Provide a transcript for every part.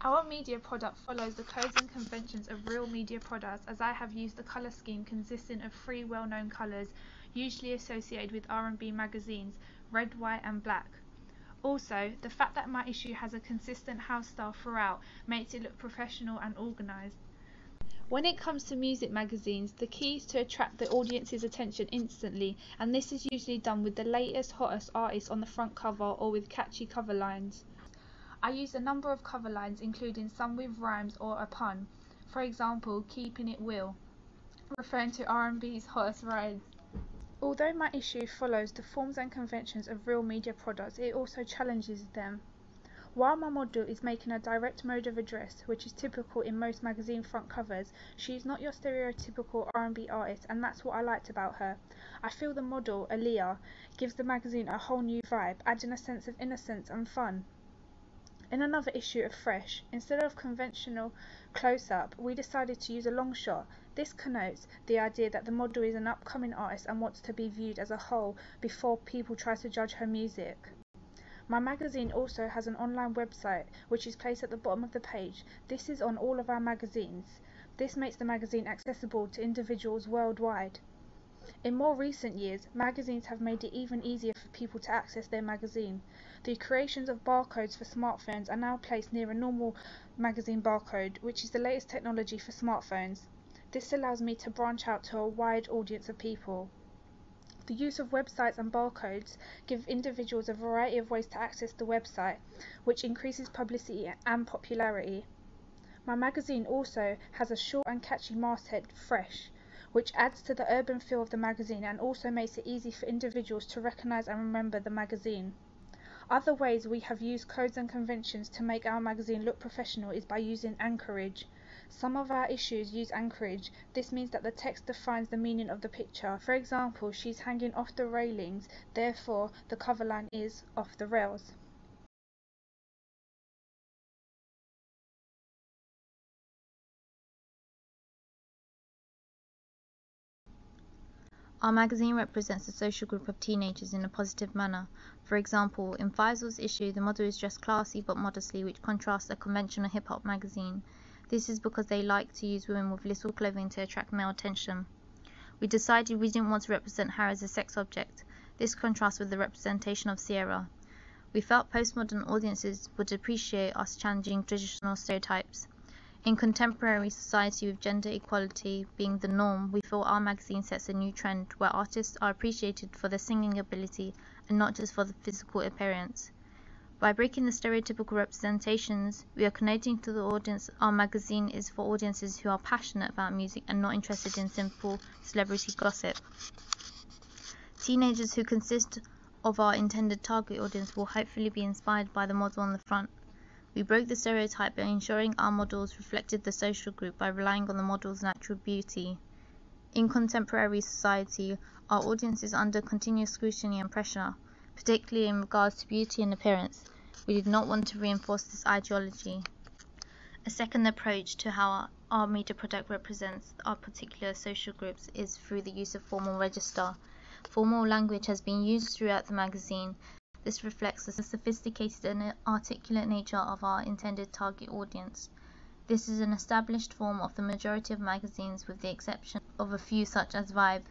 Our media product follows the codes and conventions of real media products, as I have used a colour scheme consisting of 3 well-known colours, usually associated with R&B magazines: red, white and black. Also, the fact that my issue has a consistent house style throughout makes it look professional and organised. When it comes to music magazines, the key is to attract the audience's attention instantly, and this is usually done with the latest, hottest artists on the front cover or with catchy cover lines. I use a number of cover lines, including some with rhymes or a pun. For example, "Keeping It Will," referring to R&B's hottest rides. Although my issue follows the forms and conventions of real media products, it also challenges them. While my model is making a direct mode of address, which is typical in most magazine front covers, she is not your stereotypical R&B artist, and that's what I liked about her. I feel the model, Aaliyah, gives the magazine a whole new vibe, adding a sense of innocence and fun. In another issue of Fresh, instead of conventional close-up, we decided to use a long shot. This connotes the idea that the model is an upcoming artist and wants to be viewed as a whole before people try to judge her music. My magazine also has an online website, which is placed at the bottom of the page. This is on all of our magazines. This makes the magazine accessible to individuals worldwide. In more recent years, magazines have made it even easier for people to access their magazine. The creations of barcodes for smartphones are now placed near a normal magazine barcode, which is the latest technology for smartphones. This allows me to branch out to a wide audience of people. The use of websites and barcodes give individuals a variety of ways to access the website, which increases publicity and popularity. My magazine also has a short and catchy masthead, Fresh, which adds to the urban feel of the magazine and also makes it easy for individuals to recognize and remember the magazine. Other ways we have used codes and conventions to make our magazine look professional is by using anchorage. Some of our issues use anchorage. This means that the text defines the meaning of the picture. For example, she's hanging off the railings, therefore the cover line is "off the rails." Our magazine represents a social group of teenagers in a positive manner. For example, in Faisal's issue, the model is dressed classy but modestly, which contrasts a conventional hip-hop magazine. This is because they like to use women with little clothing to attract male attention. We decided we didn't want to represent her as a sex object. This contrasts with the representation of Sierra. We felt postmodern audiences would appreciate us challenging traditional stereotypes. In contemporary society with gender equality being the norm, we feel our magazine sets a new trend where artists are appreciated for their singing ability and not just for the physical appearance. By breaking the stereotypical representations, we are connecting to the audience. Our magazine is for audiences who are passionate about music and not interested in simple celebrity gossip. Teenagers who consist of our intended target audience will hopefully be inspired by the model on the front. We broke the stereotype by ensuring our models reflected the social group by relying on the model's natural beauty. In contemporary society, our audience is under continuous scrutiny and pressure, particularly in regards to beauty and appearance. We did not want to reinforce this ideology. A second approach to how our media product represents our particular social groups is through the use of formal register. Formal language has been used throughout the magazine. This reflects the sophisticated and articulate nature of our intended target audience. This is an established form of the majority of magazines, with the exception of a few such as Vibe.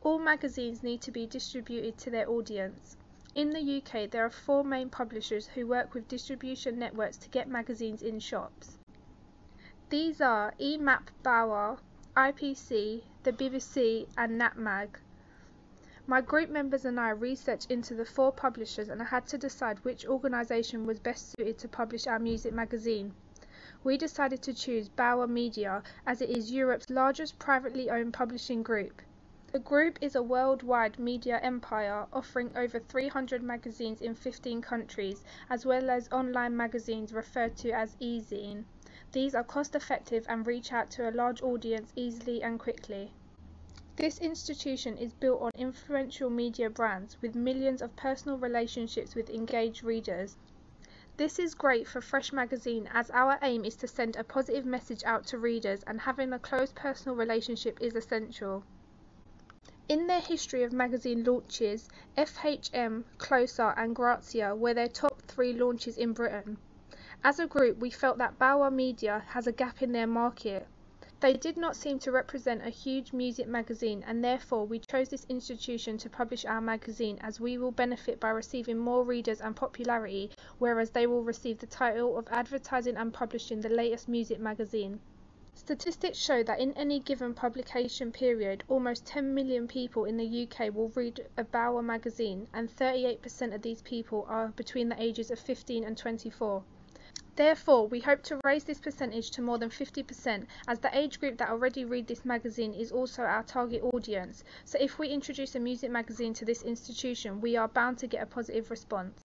All magazines need to be distributed to their audience. In the UK, there are 4 main publishers who work with distribution networks to get magazines in shops. These are EMAP Bauer, IPC, the BBC and NatMag. My group members and I researched into the 4 publishers and I had to decide which organisation was best suited to publish our music magazine. We decided to choose Bauer Media as it is Europe's largest privately owned publishing group. The group is a worldwide media empire offering over 300 magazines in 15 countries, as well as online magazines referred to as e-zine. These are cost-effective and reach out to a large audience easily and quickly. This institution is built on influential media brands with millions of personal relationships with engaged readers. This is great for Fresh magazine as our aim is to send a positive message out to readers, and having a close personal relationship is essential. In their history of magazine launches, FHM, Closer and Grazia were their top 3 launches in Britain. As a group, we felt that Bauer Media has a gap in their market. They did not seem to represent a huge music magazine, and therefore we chose this institution to publish our magazine, as we will benefit by receiving more readers and popularity, whereas they will receive the title of advertising and publishing the latest music magazine. Statistics show that in any given publication period, almost 10 million people in the UK will read a Bauer magazine, and 38% of these people are between the ages of 15 and 24. Therefore, we hope to raise this percentage to more than 50%, as the age group that already read this magazine is also our target audience. So if we introduce a music magazine to this institution, we are bound to get a positive response.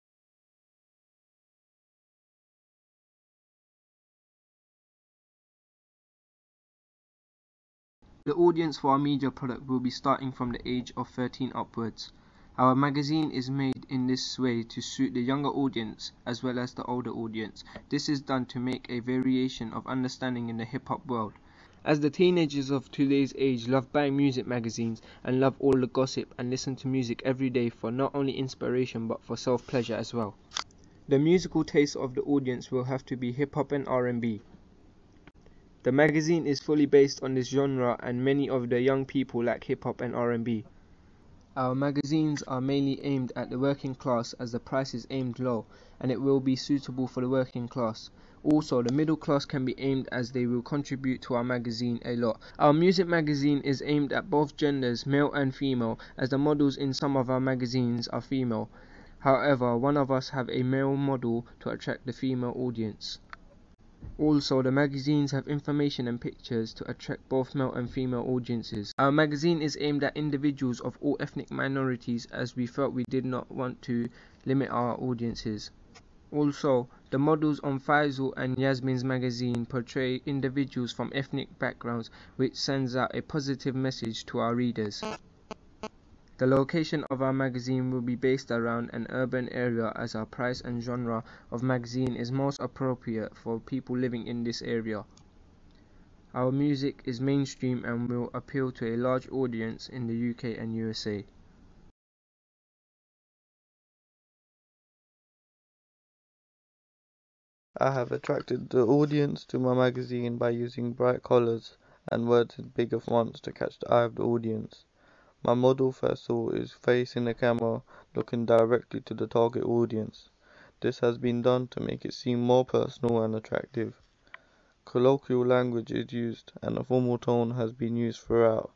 The audience for our media product will be starting from the age of 13 upwards. Our magazine is made in this way to suit the younger audience as well as the older audience. This is done to make a variation of understanding in the hip-hop world, as the teenagers of today's age love buying music magazines and love all the gossip and listen to music every day for not only inspiration but for self-pleasure as well. The musical taste of the audience will have to be hip-hop and R&B. The magazine is fully based on this genre, and many of the young people like hip-hop and R&B. Our magazines are mainly aimed at the working class, as the price is aimed low and it will be suitable for the working class. Also, the middle class can be aimed, as they will contribute to our magazine a lot. Our music magazine is aimed at both genders, male and female, as the models in some of our magazines are female. However, one of us have a male model to attract the female audience. Also, the magazines have information and pictures to attract both male and female audiences. Our magazine is aimed at individuals of all ethnic minorities, as we felt we did not want to limit our audiences. Also, the models on Faisal and Yasmin's magazine portray individuals from ethnic backgrounds, which sends out a positive message to our readers. The location of our magazine will be based around an urban area, as our price and genre of magazine is most appropriate for people living in this area. Our music is mainstream and will appeal to a large audience in the UK and USA. I have attracted the audience to my magazine by using bright colours and words in bigger fonts to catch the eye of the audience. My model faisal is facing the camera, looking directly to the target audience. This has been done to make it seem more personal and attractive. Colloquial language is used, and a formal tone has been used throughout.